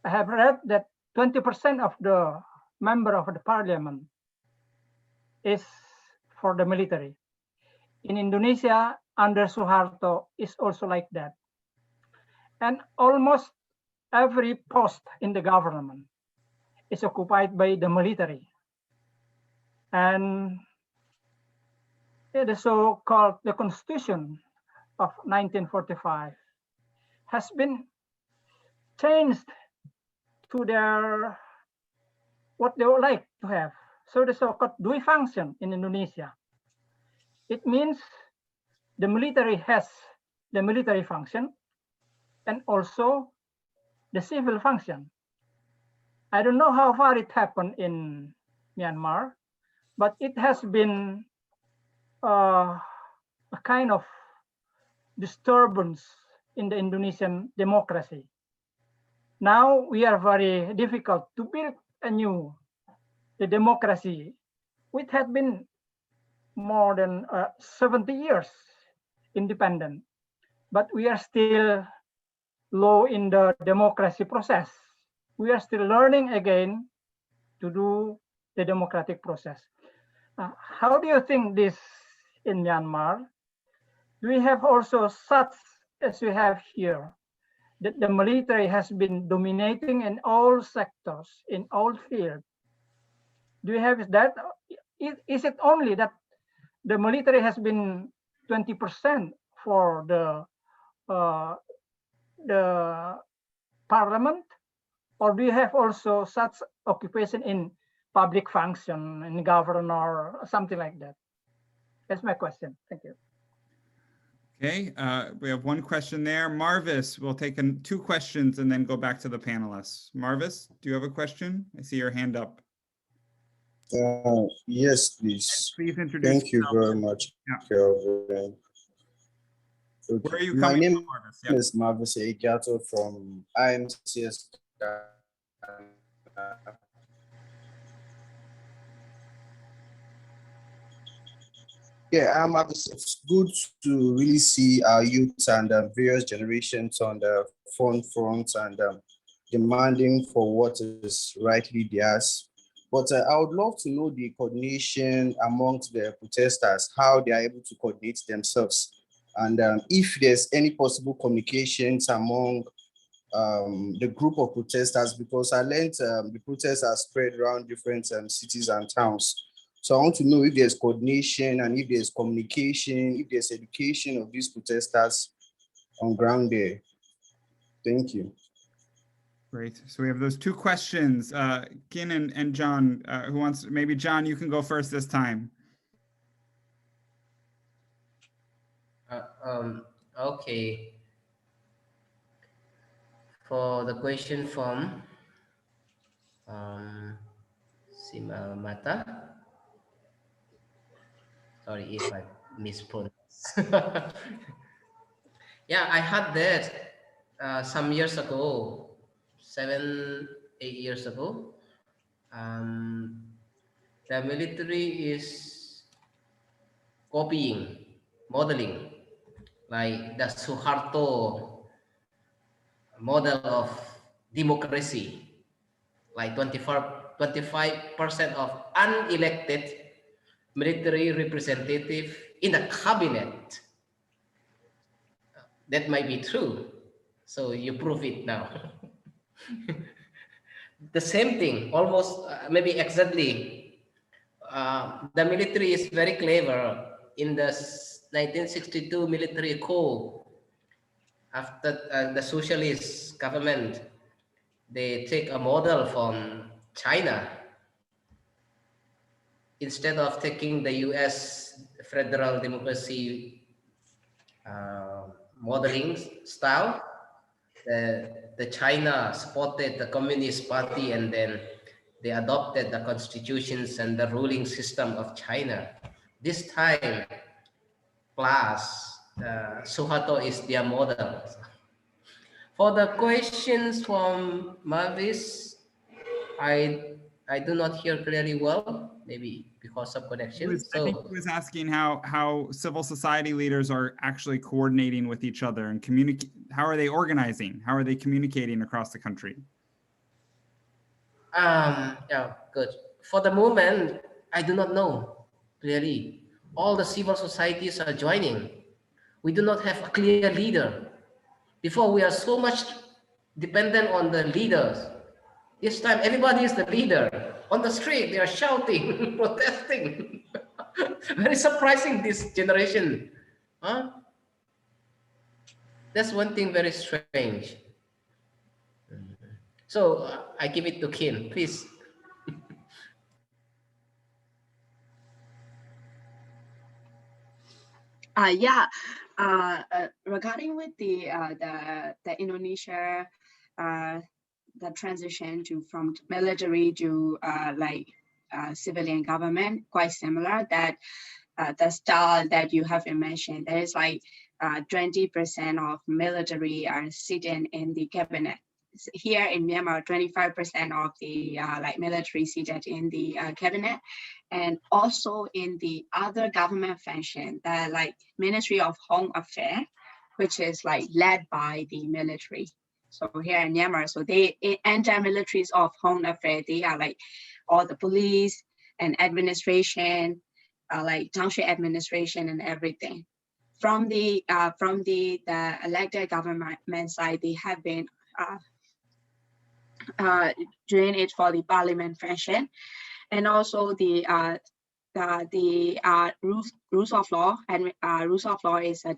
I have read that 20% of the member of the parliament is for the military. In Indonesia, under Suharto, is also like that. And almost every post in the government is occupied by the military. And the so-called the Constitution of 1945 has been changed to what they would like to have. So the so-called dui function in Indonesia. It means the military has the military function and also the civil function. I don't know how far it happened in Myanmar, but it has been a kind of disturbance in the Indonesian democracy. Now we are very difficult to build anew the democracy, which had been more than 70 years independent, but we are still low in the democracy process. We are still learning again to do the democratic process. How do you think this in Myanmar? Do we have also such as we have here, that the military has been dominating in all sectors, in all fields? Do you have that? Is it only that the military has been 20% for the parliament, or do you have also such occupation in public function, in governor, or something like that? That's my question. Thank you. Okay, we have one question there. Marvis, we'll take 2 questions and then go back to the panelists. Marvis, do you have a question? I see your hand up. Yes, please. And please introduce Thank you yourself. very much, Yeah. Kelvin. Okay. Where are you My coming name from, Marvis? Yeah. is Marvis Egato from IMCS. It's good to really see our youth and various generations on the front and demanding for what is rightly theirs. But I would love to know the coordination amongst the protesters, how they are able to coordinate themselves, and if there's any possible communications among the group of protesters, because I learned the protests are spread around different cities and towns. So I want to know if there's coordination and if there's communication, if there's education of these protesters on ground there. Thank you. Great. So we have those two questions. Kin and John, who wants, maybe John, you can go first this time. Okay. For the question from Simamata. Sorry if I mispronounce. Yeah, I had that some years ago, 7, 8 years ago. The military is copying, modeling, like the Suharto model of democracy, like 25% of unelected military representative in the cabinet. That might be true. So you prove it now. The same thing, almost maybe exactly. The military is very clever. In the 1962 military coup, after the socialist government, they take a model from China. Instead of taking the US federal democracy modeling style, the China supported the Communist Party, and then they adopted the constitutions and the ruling system of China. This time, plus Suharto is their model. For the questions from Mavis, I do not hear clearly well, maybe because of connection. I think he was asking how civil society leaders are actually coordinating with each other and communicate. How are they organizing? How are they communicating across the country? Yeah, good. For the moment, I do not know clearly. All the civil societies are joining. We do not have a clear leader. Before, we are so much dependent on the leaders. This time, everybody is the leader. On the street, they are shouting, protesting. Very surprising, this generation. Huh? That's one thing very strange. So I give it to Kim, please. Yeah. Regarding with the Indonesia, the transition from military to civilian government, quite similar. That the style that you have mentioned, there is like 20% of military are sitting in the cabinet. Here in Myanmar, 25% of the military seated in the cabinet, and also in the other government function, the Ministry of Home Affairs, which is led by the military. So here in Myanmar, so they enter militaries of Home Affairs. They are all the police and administration, township administration and everything. From the elected government side, they have been doing it for the parliament function, and also the rules of law, and rules of law is a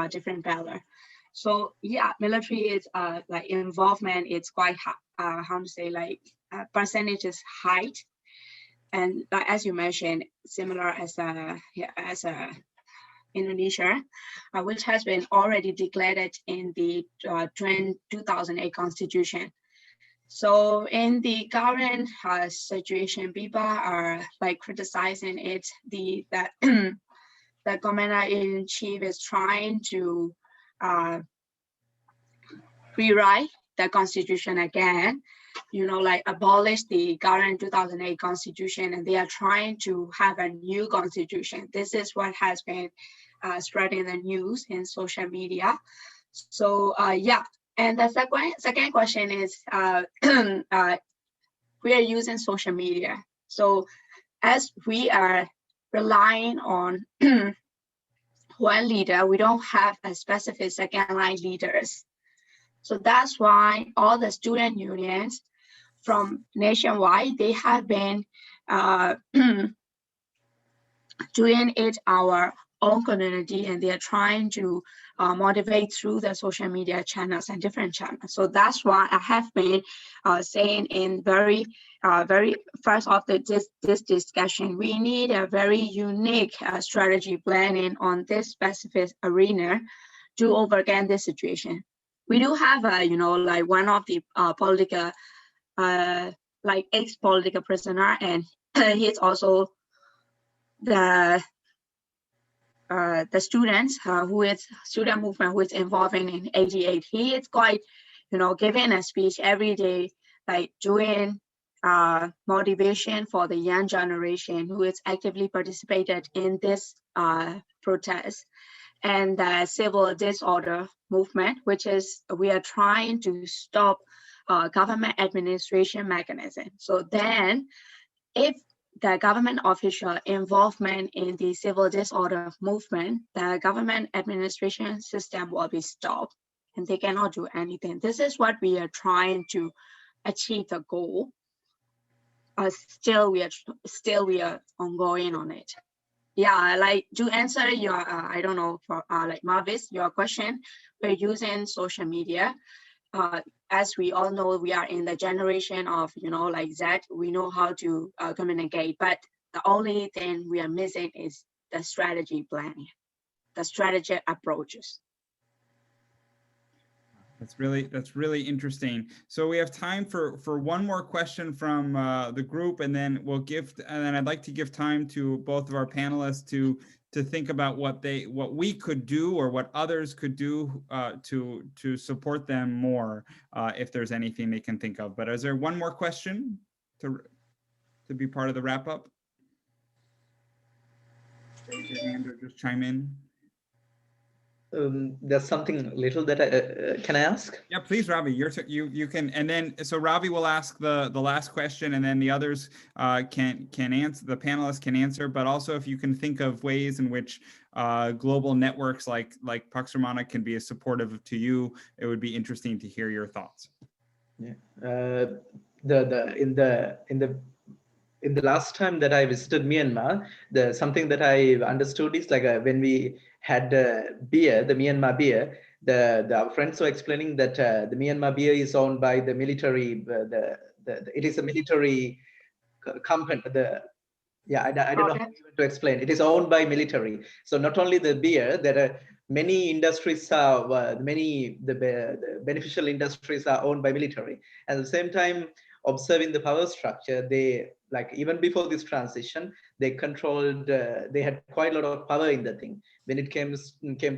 different color. So yeah, military is involvement. It's quite how to say percentage is high, and as you mentioned, similar as Indonesia, which has been already declared in the 2008 constitution. So in the current situation, people are criticizing it. That the commander-in-chief is trying to rewrite the constitution again, abolish the current 2008 constitution, and they are trying to have a new constitution. This is what has been spreading the news in social media. So yeah. And the second question is, we are using social media. So as we are relying on one leader, we don't have a specific second line leaders. So that's why all the student unions from nationwide, they have been doing it our own community, and they are trying to motivate through the social media channels and different channels. So that's why I have been saying in very first of this discussion, we need a very unique strategy planning on this specific arena to overcome this situation. We do have like one of the political like ex-political prisoner, and he's also the students who is student movement who is involving in 88. He is quite, giving a speech every day, like doing motivation for the young generation who is actively participated in this protest and the civil disorder movement, which is we are trying to stop government administration mechanism. So then if the government official involvement in the civil disorder movement, the government administration system will be stopped and they cannot do anything. This is what we are trying to achieve the goal. Still we are ongoing on it. Yeah, like to answer your, I don't know, for like Marvis, your question, we're using social media. As we all know, we are in the generation of, like Z, we know how to communicate, but the only thing we are missing is the strategy planning, the strategic approaches. That's really interesting. So we have time for one more question from the group, and then I'd like to give time to both of our panelists to think about what we could do or what others could do to support them more, if there's anything they can think of. But is there one more question to be part of the wrap up? Raise your hand or just chime in. There's something little that I can I ask? Yeah, please, Ravi. You can, and then so Ravi will ask the last question, and then the others can answer. The panelists can answer, but also if you can think of ways in which global networks like Pax Romana can be as supportive to you, it would be interesting to hear your thoughts. Yeah. In the last time that I visited Myanmar, something that I understood is like when we had beer, the Myanmar beer, our friends were explaining that the Myanmar beer is owned by the military. It is a military company. I don't know how to explain. It is owned by military. So not only the beer, there are many industries the beneficial industries are owned by military. At the same time, observing the power structure, they, like, even before this transition, they controlled, they had quite a lot of power in the thing. When it came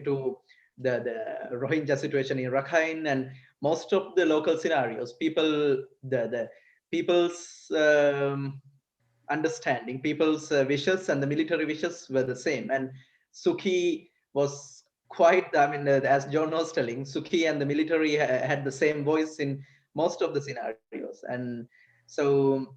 to the Rohingya situation in Rakhine and most of the local scenarios, the people's understanding, people's wishes and the military wishes were the same. And Suki was quite, as John was telling, Suki and the military had the same voice in most of the scenarios. And so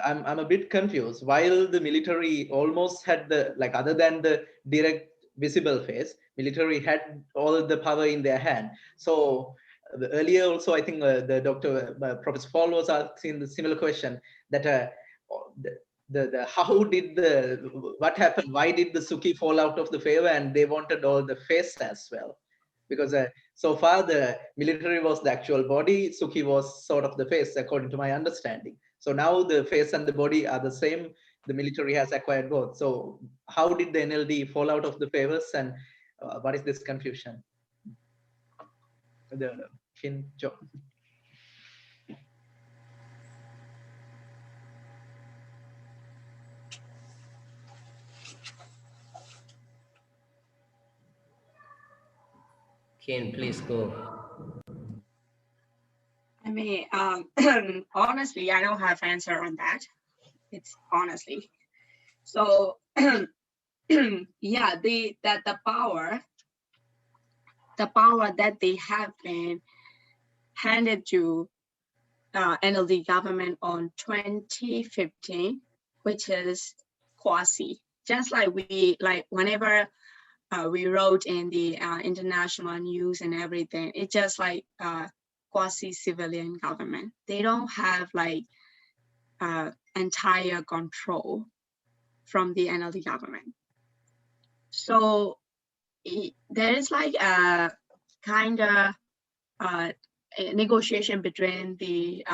I'm a bit confused. While the military almost had the, like, other than the direct visible face, military had all the power in their hand. So earlier also, I think the Professor Paul was asking the similar question, that what happened? Why did the Suki fall out of the favor? And they wanted all the face as well, because so far the military was the actual body, Suki was sort of the face, according to my understanding. So now the face and the body are the same. The military has acquired both. So how did the NLD fall out of the favors, and what is this confusion? John. Ken, please go. I mean, honestly, I don't have answer on that. It's honestly. So yeah, the power that they have been handed to NLD government on 2015, which is quasi, just like whenever we wrote in the international news and everything, it's just like quasi-civilian government. They don't have like entire control from the NLD government. So there is like a kind of a negotiation between the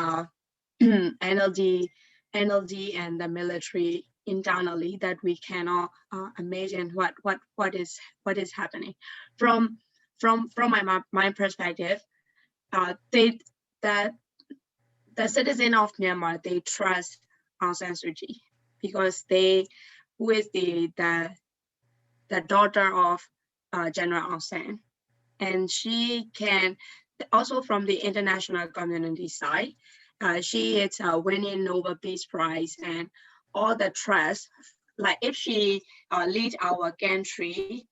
NLD and the military internally that we cannot imagine what is happening. From my perspective, the citizen of Myanmar, they trust Aung San Suu Kyi because who is the daughter of General Aung San, and she can also from the international community side. She is winning Nobel Peace Prize and all the trust. Like if she lead our country,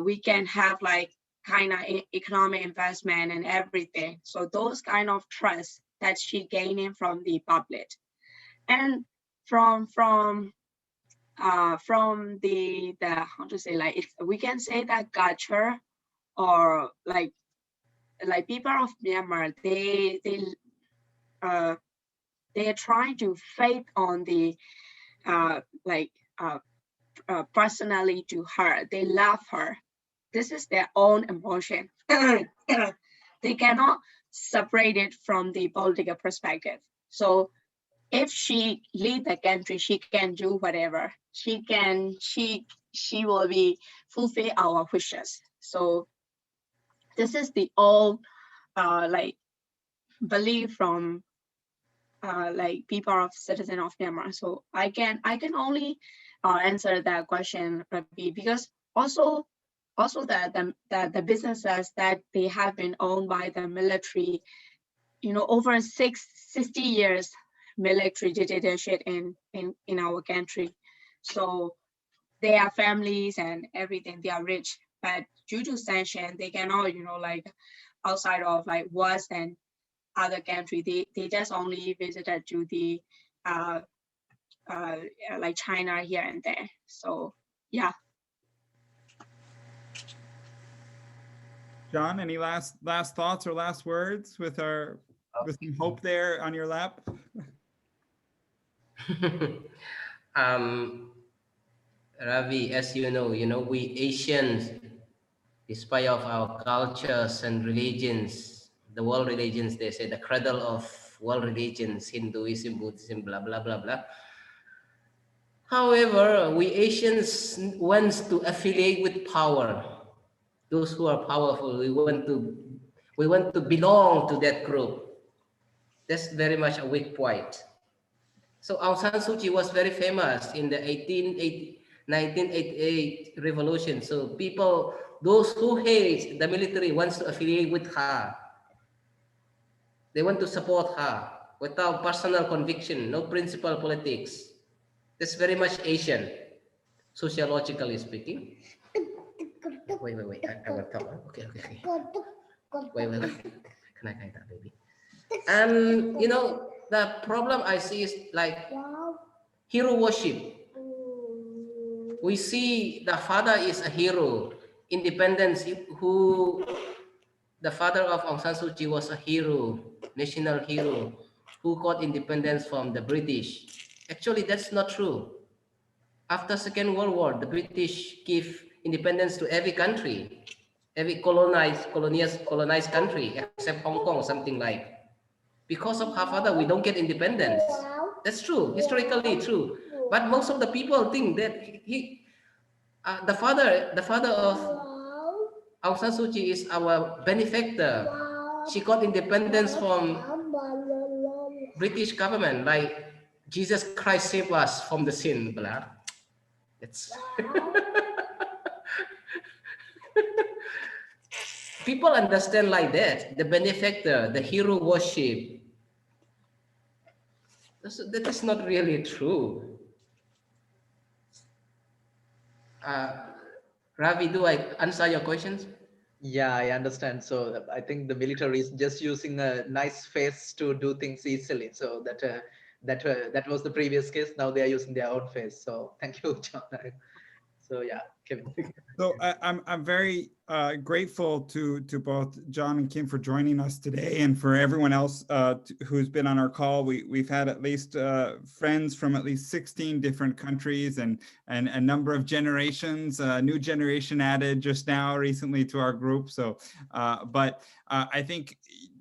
we can have like kind of economic investment and everything. So those kind of trust that she gaining from the public, and from the how to say, like, we can say that culture, or like people of Myanmar, they are trying to faith on the personally to her. They love her. This is their own emotion. They cannot separate it from the political perspective. So if she lead the country, she can do whatever. She will be fulfill our wishes. So this is the all belief from people of citizen of Myanmar. So I can only answer that question, Ravi, because also the businesses that they have been owned by the military, over 60 years military dictatorship in our country. So they are families and everything, they are rich, but due to sanction, they cannot, outside of like West and other country, they just only visited to the like China here and there. So yeah. John, any last thoughts or last words with some hope there on your lap? Ravi, as you know, we Asians, despite of our cultures and religions, the world religions, they say the cradle of world religions, Hinduism, Buddhism, blah, blah, blah, blah. However, we Asians want to affiliate with power. Those who are powerful, we want to belong to that group. That's very much a weak point. So Aung San Suu Kyi was very famous in the 1988 revolution. So people, those who hate the military, wants to affiliate with her. They want to support her without personal conviction, no principal politics. That's very much Asian, sociologically speaking. Wait. I will talk. Okay. Wait. Can I that, baby? And the problem I see is like hero worship. We see the father is a hero, independence, the father of Aung San Suu Kyi was a hero, national hero, who got independence from the British. Actually, that's not true. After Second World War, the British give independence to every country, every colonized country, except Hong Kong, something like. Because of her father, we don't get independence. That's true, historically true. But most of the people think that the father of Aung San Suu Kyi is our benefactor. She got independence from British government, like Jesus Christ saved us from the sin, blah. It's people understand like that, the benefactor, the hero worship. That is not really true. Ravi, do I answer your questions? Yeah, I understand. So I think the military is just using a nice face to do things easily. So that was the previous case. Now they are using their own face. So thank you, John. So yeah, Kevin. So I'm very grateful to both John and Kim for joining us today, and for everyone else who's been on our call. We've had at least friends from at least 16 different countries and a number of generations. New generation added just now recently to our group. So, but I think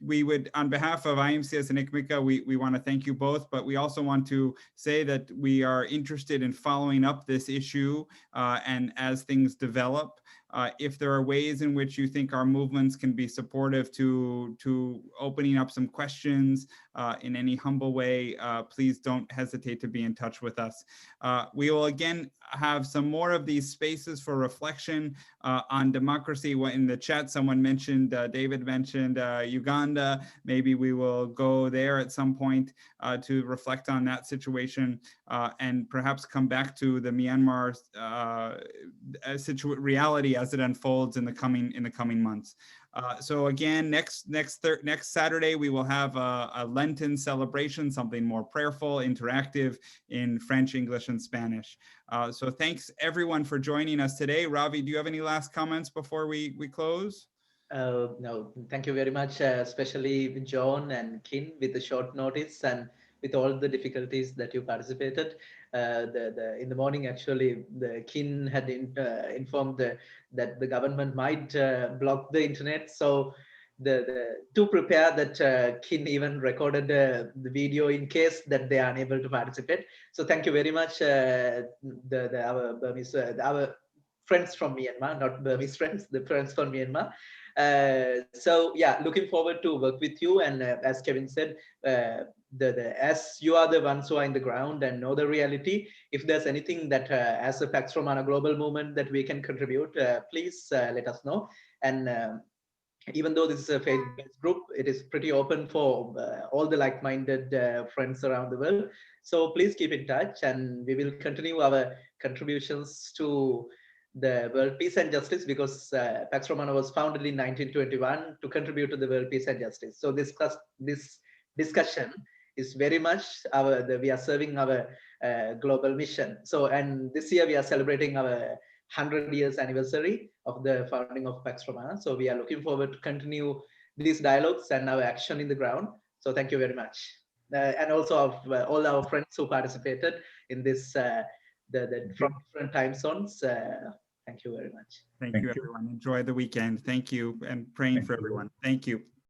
we would, on behalf of IMCS and ICMICA, we want to thank you both, but we also want to say that we are interested in following up this issue and as things develop. If there are ways in which you think our movements can be supportive to opening up some questions in any humble way, please don't hesitate to be in touch with us. We will again have some more of these spaces for reflection on democracy. In the chat, someone mentioned, David mentioned Uganda. Maybe we will go there at some point to reflect on that situation and perhaps come back to the Myanmar reality as it unfolds in the coming months. So again, next Saturday, we will have a Lenten celebration, something more prayerful, interactive in French, English, and Spanish. So thanks everyone for joining us today. Ravi, do you have any last comments before we close? No, thank you very much, especially John and Kin with the short notice and with all the difficulties that you participated. In the morning, actually, the Kin had informed that the government might block the internet. So to prepare that, Kin even recorded the video in case that they are unable to participate. So thank you very much, our Burmese, our friends from Myanmar, not Burmese friends, the friends from Myanmar. So yeah, looking forward to work with you. And as Kevin said, as you are the ones who are in the ground and know the reality, if there's anything that as a Pax Romana global movement that we can contribute, please let us know. And even though this is a faith-based group, it is pretty open for all the like-minded friends around the world. So please keep in touch, and we will continue our contributions to the world peace and justice, because Pax Romana was founded in 1921 to contribute to the world peace and justice. So this discussion is very much we are serving our global mission. So, and this year we are celebrating our 100 years anniversary of the founding of Pax Romana. So we are looking forward to continue these dialogues and our action in the ground. So thank you very much. And also of all our friends who participated in this, from different time zones. Thank you very much. Thank you, everyone. Enjoy the weekend. Thank you, and praying for everyone. Thank you.